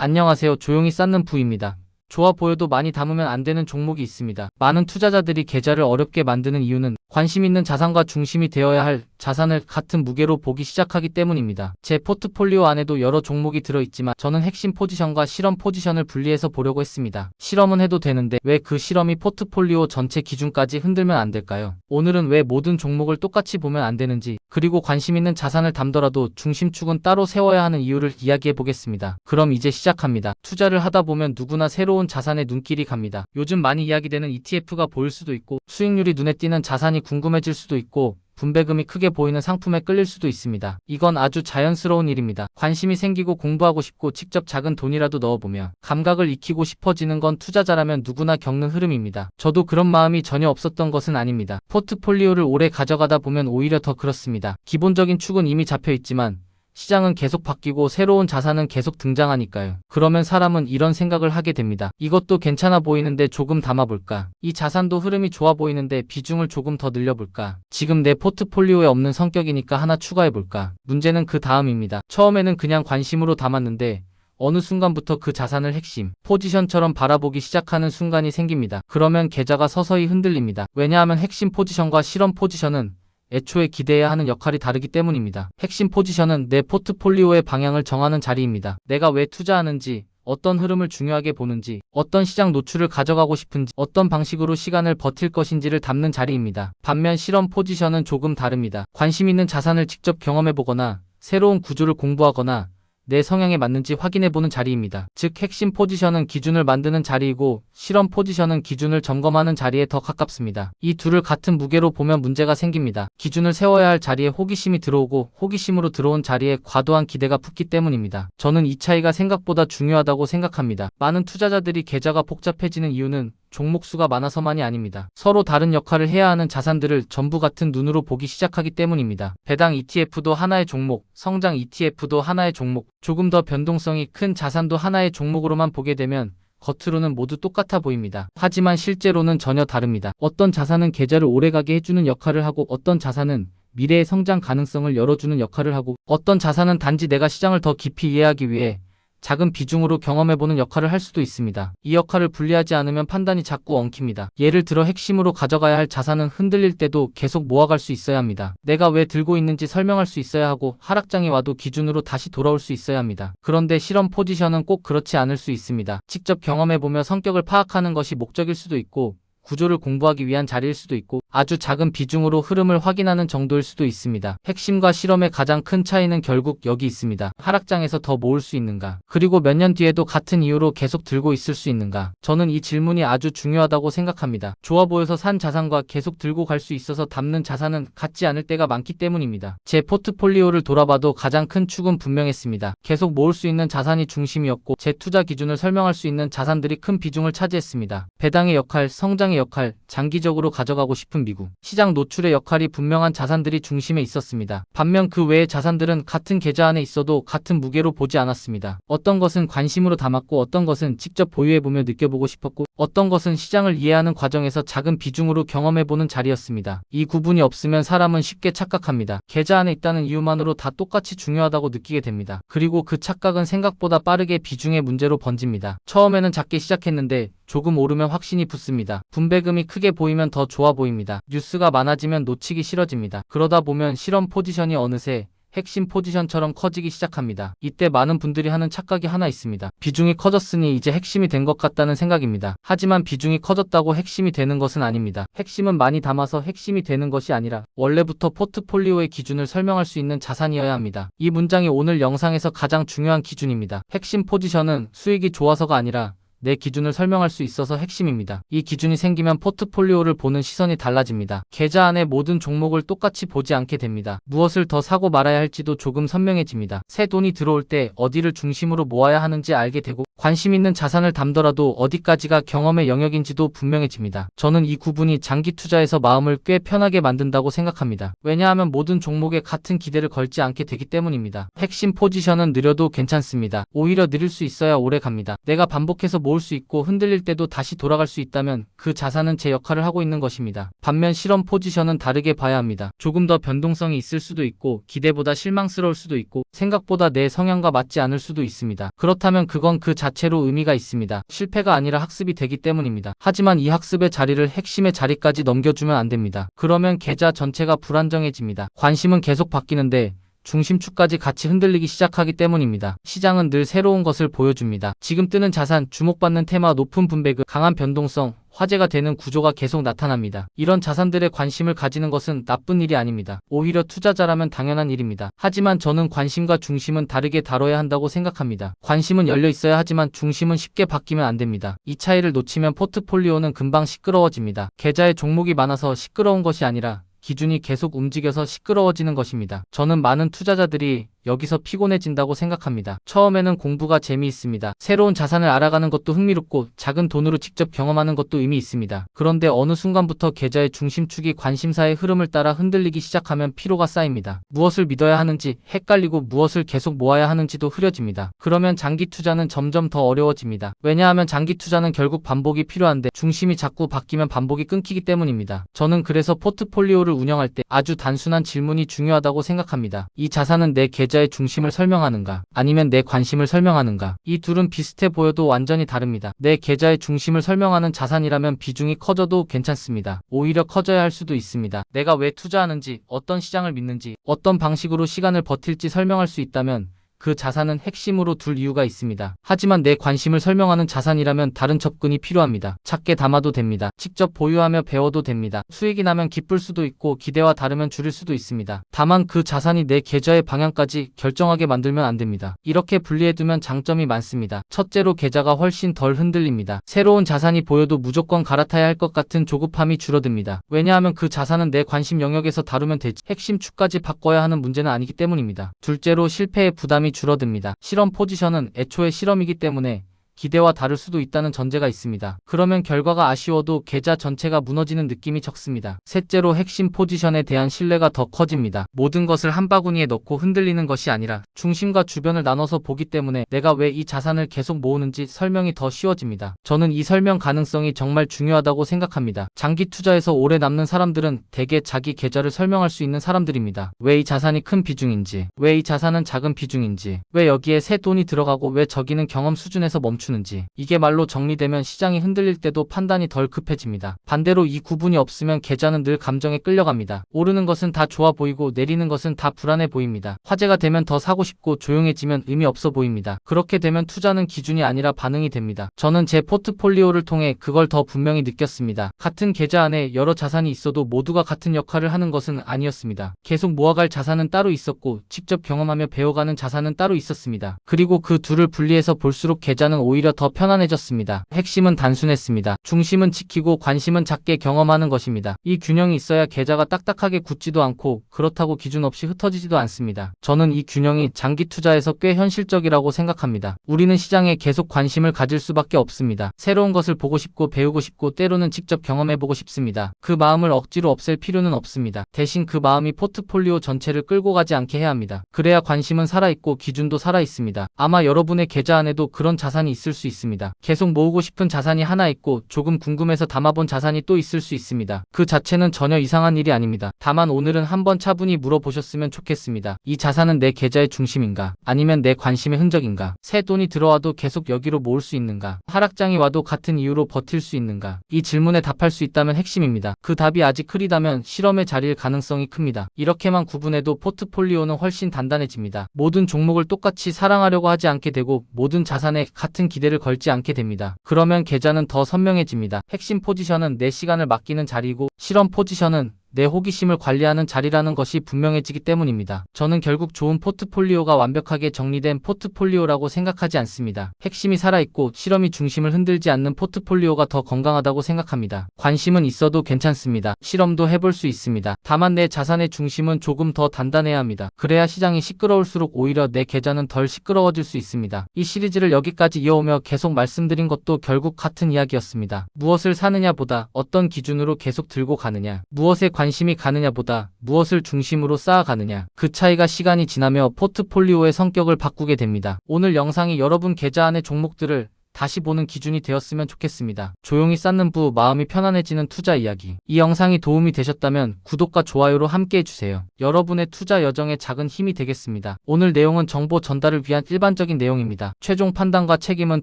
안녕하세요. 조용히 쌓는 부입니다. 좋아 보여도 많이 담으면 안 되는 종목이 있습니다. 많은 투자자들이 계좌를 어렵게 만드는 이유는 관심 있는 자산과 중심이 되어야 할 자산을 같은 무게로 보기 시작하기 때문입니다. 제 포트폴리오 안에도 여러 종목이 들어있지만 저는 핵심 포지션과 실험 포지션을 분리해서 보려고 했습니다. 실험은 해도 되는데 왜 그 실험이 포트폴리오 전체 기준까지 흔들면 안 될까요? 오늘은 왜 모든 종목을 똑같이 보면 안 되는지, 그리고 관심 있는 자산을 담더라도 중심축은 따로 세워야 하는 이유를 이야기해 보겠습니다. 그럼 이제 시작합니다. 투자를 하다 보면 누구나 새로운 자산에 눈길이 갑니다. 요즘 많이 이야기되는 ETF가 보일 수도 있고, 수익률이 눈에 띄는 자산이 궁금해질 수도 있고, 분배금이 크게 보이는 상품에 끌릴 수도 있습니다. 이건 아주 자연스러운 일입니다. 관심이 생기고 공부하고 싶고 직접 작은 돈이라도 넣어보며 감각을 익히고 싶어지는 건 투자자라면 누구나 겪는 흐름입니다. 저도 그런 마음이 전혀 없었던 것은 아닙니다. 포트폴리오를 오래 가져가다 보면 오히려 더 그렇습니다. 기본적인 축은 이미 잡혀 있지만 시장은 계속 바뀌고 새로운 자산은 계속 등장하니까요. 그러면 사람은 이런 생각을 하게 됩니다. 이것도 괜찮아 보이는데 조금 담아볼까? 이 자산도 흐름이 좋아 보이는데 비중을 조금 더 늘려볼까? 지금 내 포트폴리오에 없는 성격이니까 하나 추가해볼까? 문제는 그 다음입니다. 처음에는 그냥 관심으로 담았는데 어느 순간부터 그 자산을 핵심 포지션처럼 바라보기 시작하는 순간이 생깁니다. 그러면 계좌가 서서히 흔들립니다. 왜냐하면 핵심 포지션과 실험 포지션은 애초에 기대해야 하는 역할이 다르기 때문입니다. 핵심 포지션은 내 포트폴리오의 방향을 정하는 자리입니다. 내가 왜 투자하는지, 어떤 흐름을 중요하게 보는지, 어떤 시장 노출을 가져가고 싶은지, 어떤 방식으로 시간을 버틸 것인지를 담는 자리입니다. 반면 실험 포지션은 조금 다릅니다. 관심 있는 자산을 직접 경험해보거나 새로운 구조를 공부하거나 내 성향에 맞는지 확인해보는 자리입니다. 즉 핵심 포지션은 기준을 만드는 자리이고 실험 포지션은 기준을 점검하는 자리에 더 가깝습니다. 이 둘을 같은 무게로 보면 문제가 생깁니다. 기준을 세워야 할 자리에 호기심이 들어오고 호기심으로 들어온 자리에 과도한 기대가 붙기 때문입니다. 저는 이 차이가 생각보다 중요하다고 생각합니다. 많은 투자자들이 계좌가 복잡해지는 이유는 종목 수가 많아서만이 아닙니다. 서로 다른 역할을 해야 하는 자산들을 전부 같은 눈으로 보기 시작하기 때문입니다. 배당 ETF도 하나의 종목, 성장 ETF도 하나의 종목, 조금 더 변동성이 큰 자산도 하나의 종목으로만 보게 되면 겉으로는 모두 똑같아 보입니다. 하지만 실제로는 전혀 다릅니다. 어떤 자산은 계좌를 오래가게 해주는 역할을 하고 어떤 자산은 미래의 성장 가능성을 열어주는 역할을 하고 어떤 자산은 단지 내가 시장을 더 깊이 이해하기 위해 작은 비중으로 경험해보는 역할을 할 수도 있습니다. 이 역할을 분리하지 않으면 판단이 자꾸 엉킵니다. 예를 들어 핵심으로 가져가야 할 자산은 흔들릴 때도 계속 모아갈 수 있어야 합니다. 내가 왜 들고 있는지 설명할 수 있어야 하고 하락장이 와도 기준으로 다시 돌아올 수 있어야 합니다. 그런데 실험 포지션은 꼭 그렇지 않을 수 있습니다. 직접 경험해보며 성격을 파악하는 것이 목적일 수도 있고 구조를 공부하기 위한 자리일 수도 있고 아주 작은 비중으로 흐름을 확인하는 정도일 수도 있습니다. 핵심과 실험의 가장 큰 차이는 결국 여기 있습니다. 하락장에서 더 모을 수 있는가? 그리고 몇 년 뒤에도 같은 이유로 계속 들고 있을 수 있는가? 저는 이 질문이 아주 중요하다고 생각합니다. 좋아 보여서 산 자산과 계속 들고 갈 수 있어서 담는 자산은 같지 않을 때가 많기 때문입니다. 제 포트폴리오를 돌아봐도 가장 큰 축은 분명했습니다. 계속 모을 수 있는 자산이 중심이었고 제 투자 기준을 설명할 수 있는 자산들이 큰 비중을 차지했습니다. 배당의 역할, 성장의 역할, 장기적으로 가져가고 싶은 미국, 시장 노출의 역할이 분명한 자산들이 중심에 있었습니다. 반면 그 외의 자산들은 같은 계좌 안에 있어도 같은 무게로 보지 않았습니다. 어떤 것은 관심으로 담았고 어떤 것은 직접 보유해보며 느껴보고 싶었고 어떤 것은 시장을 이해하는 과정에서 작은 비중으로 경험해보는 자리였습니다. 이 구분이 없으면 사람은 쉽게 착각합니다. 계좌 안에 있다는 이유만으로 다 똑같이 중요하다고 느끼게 됩니다. 그리고 그 착각은 생각보다 빠르게 비중의 문제로 번집니다. 처음에는 작게 시작했는데 조금 오르면 확신이 붙습니다. 분배금이 크게 보이면 더 좋아 보입니다. 뉴스가 많아지면 놓치기 싫어집니다. 그러다 보면 실험 포지션이 어느새 핵심 포지션처럼 커지기 시작합니다. 이때 많은 분들이 하는 착각이 하나 있습니다. 비중이 커졌으니 이제 핵심이 된 것 같다는 생각입니다. 하지만 비중이 커졌다고 핵심이 되는 것은 아닙니다. 핵심은 많이 담아서 핵심이 되는 것이 아니라 원래부터 포트폴리오의 기준을 설명할 수 있는 자산이어야 합니다. 이 문장이 오늘 영상에서 가장 중요한 기준입니다. 핵심 포지션은 수익이 좋아서가 아니라 내 기준을 설명할 수 있어서 핵심입니다. 이 기준이 생기면 포트폴리오를 보는 시선이 달라집니다. 계좌 안에 모든 종목을 똑같이 보지 않게 됩니다. 무엇을 더 사고 말아야 할지도 조금 선명해집니다. 새 돈이 들어올 때 어디를 중심으로 모아야 하는지 알게 되고 관심 있는 자산을 담더라도 어디까지가 경험의 영역인지도 분명해집니다. 저는 이 구분이 장기 투자에서 마음을 꽤 편하게 만든다고 생각합니다. 왜냐하면 모든 종목에 같은 기대를 걸지 않게 되기 때문입니다. 핵심 포지션은 느려도 괜찮습니다. 오히려 느릴 수 있어야 오래 갑니다. 내가 반복해서 모을 수 있고 흔들릴 때도 다시 돌아갈 수 있다면 그 자산은 제 역할을 하고 있는 것입니다. 반면 실험 포지션은 다르게 봐야 합니다. 조금 더 변동성이 있을 수도 있고 기대보다 실망스러울 수도 있고 생각보다 내 성향과 맞지 않을 수도 있습니다. 그렇다면 그건 그 자체로 의미가 있습니다. 실패가 아니라 학습이 되기 때문입니다. 하지만 이 학습의 자리를 핵심의 자리까지 넘겨주면 안 됩니다. 그러면 계좌 전체가 불안정해집니다. 관심은 계속 바뀌는데 중심축까지 같이 흔들리기 시작하기 때문입니다. 시장은 늘 새로운 것을 보여줍니다. 지금 뜨는 자산, 주목받는 테마, 높은 분배금, 강한 변동성, 화제가 되는 구조가 계속 나타납니다. 이런 자산들에 관심을 가지는 것은 나쁜 일이 아닙니다. 오히려 투자자라면 당연한 일입니다. 하지만 저는 관심과 중심은 다르게 다뤄야 한다고 생각합니다. 관심은 열려 있어야 하지만 중심은 쉽게 바뀌면 안 됩니다. 이 차이를 놓치면 포트폴리오는 금방 시끄러워집니다. 계좌에 종목이 많아서 시끄러운 것이 아니라 기준이 계속 움직여서 시끄러워지는 것입니다. 저는 많은 투자자들이 여기서 피곤해진다고 생각합니다. 처음에는 공부가 재미있습니다. 새로운 자산을 알아가는 것도 흥미롭고 작은 돈으로 직접 경험하는 것도 의미 있습니다. 그런데 어느 순간부터 계좌의 중심축이 관심사의 흐름을 따라 흔들리기 시작하면 피로가 쌓입니다. 무엇을 믿어야 하는지 헷갈리고 무엇을 계속 모아야 하는지도 흐려집니다. 그러면 장기 투자는 점점 더 어려워집니다. 왜냐하면 장기 투자는 결국 반복이 필요한데 중심이 자꾸 바뀌면 반복이 끊기기 때문입니다. 저는 그래서 포트폴리오를 운영할 때 아주 단순한 질문이 중요하다고 생각합니다. 이 자산은 내 계좌의 중심을 설명하는가? 아니면 내 관심을 설명하는가? 이 둘은 비슷해 보여도 완전히 다릅니다. 내 계좌의 중심을 설명하는 자산이라면 비중이 커져도 괜찮습니다. 오히려 커져야 할 수도 있습니다. 내가 왜 투자하는지, 어떤 시장을 믿는지, 어떤 방식으로 시간을 버틸지 설명할 수 있다면 그 자산은 핵심으로 둘 이유가 있습니다. 하지만 내 관심을 설명하는 자산이라면 다른 접근이 필요합니다. 작게 담아도 됩니다. 직접 보유하며 배워도 됩니다. 수익이 나면 기쁠 수도 있고 기대와 다르면 줄일 수도 있습니다. 다만 그 자산이 내 계좌의 방향까지 결정하게 만들면 안 됩니다. 이렇게 분리해두면 장점이 많습니다. 첫째로 계좌가 훨씬 덜 흔들립니다. 새로운 자산이 보여도 무조건 갈아타야 할 것 같은 조급함이 줄어듭니다. 왜냐하면 그 자산은 내 관심 영역에서 다루면 되지 핵심 축까지 바꿔야 하는 문제는 아니기 때문입니다. 둘째로 실패의 부담이 줄어듭니다. 실험 포지션은 애초에 실험이기 때문에 기대와 다를 수도 있다는 전제가 있습니다. 그러면 결과가 아쉬워도 계좌 전체가 무너지는 느낌이 적습니다. 셋째로 핵심 포지션에 대한 신뢰가 더 커집니다. 모든 것을 한 바구니에 넣고 흔들리는 것이 아니라 중심과 주변을 나눠서 보기 때문에 내가 왜 이 자산을 계속 모으는지 설명이 더 쉬워집니다. 저는 이 설명 가능성이 정말 중요하다고 생각합니다. 장기 투자에서 오래 남는 사람들은 대개 자기 계좌를 설명할 수 있는 사람들입니다. 왜 이 자산이 큰 비중인지, 왜 이 자산은 작은 비중인지, 왜 여기에 새 돈이 들어가고 왜 저기는 경험 수준에서 멈추는지, 이게 말로 정리되면 시장이 흔들릴 때도 판단이 덜 급해집니다. 반대로 이 구분이 없으면 계좌는 늘 감정에 끌려갑니다. 오르는 것은 다 좋아 보이고 내리는 것은 다 불안해 보입니다. 화제가 되면 더 사고 싶고 조용해지면 의미 없어 보입니다. 그렇게 되면 투자는 기준이 아니라 반응이 됩니다. 저는 제 포트폴리오를 통해 그걸 더 분명히 느꼈습니다. 같은 계좌 안에 여러 자산이 있어도 모두가 같은 역할을 하는 것은 아니었습니다. 계속 모아갈 자산은 따로 있었고 직접 경험하며 배워가는 자산은 따로 있었습니다. 그리고 그 둘을 분리해서 볼수록 계좌는 오히려 더 편안해졌습니다. 핵심은 단순했습니다. 중심은 지키고 관심은 작게 경험하는 것입니다. 이 균형이 있어야 계좌가 딱딱하게 굳지도 않고 그렇다고 기준 없이 흩어지지도 않습니다. 저는 이 균형이 장기 투자에서 꽤 현실적이라고 생각합니다. 우리는 시장에 계속 관심을 가질 수밖에 없습니다. 새로운 것을 보고 싶고 배우고 싶고 때로는 직접 경험해보고 싶습니다. 그 마음을 억지로 없앨 필요는 없습니다. 대신 그 마음이 포트폴리오 전체를 끌고 가지 않게 해야 합니다. 그래야 관심은 살아있고 기준도 살아있습니다. 아마 여러분의 계좌 안에도 그런 자산이 있을 수 있습니다. 계속 모으고 싶은 자산이 하나 있고 조금 궁금해서 담아본 자산이 또 있을 수 있습니다. 그 자체는 전혀 이상한 일이 아닙니다. 다만 오늘은 한번 차분히 물어보셨으면 좋겠습니다. 이 자산은 내 계좌의 중심인가? 아니면 내 관심의 흔적인가? 새 돈이 들어와도 계속 여기로 모을 수 있는가? 하락장이 와도 같은 이유로 버틸 수 있는가? 이 질문에 답할 수 있다면 핵심입니다. 그 답이 아직 흐리다면 실험의 자리일 가능성이 큽니다. 이렇게만 구분해도 포트폴리오는 훨씬 단단해집니다. 모든 종목을 똑같이 사랑하려고 하지 않게 되고 모든 자산에 같은 기대를 걸지 않게 됩니다. 그러면 계좌는 더 선명해집니다. 핵심 포지션은 내 시간을 맡기는 자리이고 실험 포지션은 내 호기심을 관리하는 자리라는 것이 분명해지기 때문입니다. 저는 결국 좋은 포트폴리오가 완벽하게 정리된 포트폴리오라고 생각하지 않습니다. 핵심이 살아있고 실험이 중심을 흔들지 않는 포트폴리오가 더 건강하다고 생각합니다. 관심은 있어도 괜찮습니다. 실험도 해볼 수 있습니다. 다만 내 자산의 중심은 조금 더 단단해야 합니다. 그래야 시장이 시끄러울수록 오히려 내 계좌는 덜 시끄러워질 수 있습니다. 이 시리즈를 여기까지 이어오며 계속 말씀드린 것도 결국 같은 이야기였습니다. 무엇을 사느냐보다 어떤 기준으로 계속 들고 가느냐, 무엇에 관심이 가느냐보다 무엇을 중심으로 쌓아가느냐, 그 차이가 시간이 지나며 포트폴리오의 성격을 바꾸게 됩니다. 오늘 영상이 여러분 계좌 안의 종목들을 다시 보는 기준이 되었으면 좋겠습니다. 조용히 쌓는 부 마음이 편안해지는 투자 이야기. 이 영상이 도움이 되셨다면 구독과 좋아요로 함께 해주세요. 여러분의 투자 여정에 작은 힘이 되겠습니다. 오늘 내용은 정보 전달을 위한 일반적인 내용입니다. 최종 판단과 책임은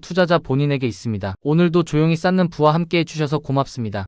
투자자 본인에게 있습니다. 오늘도 조용히 쌓는 부와 함께 해주셔서 고맙습니다.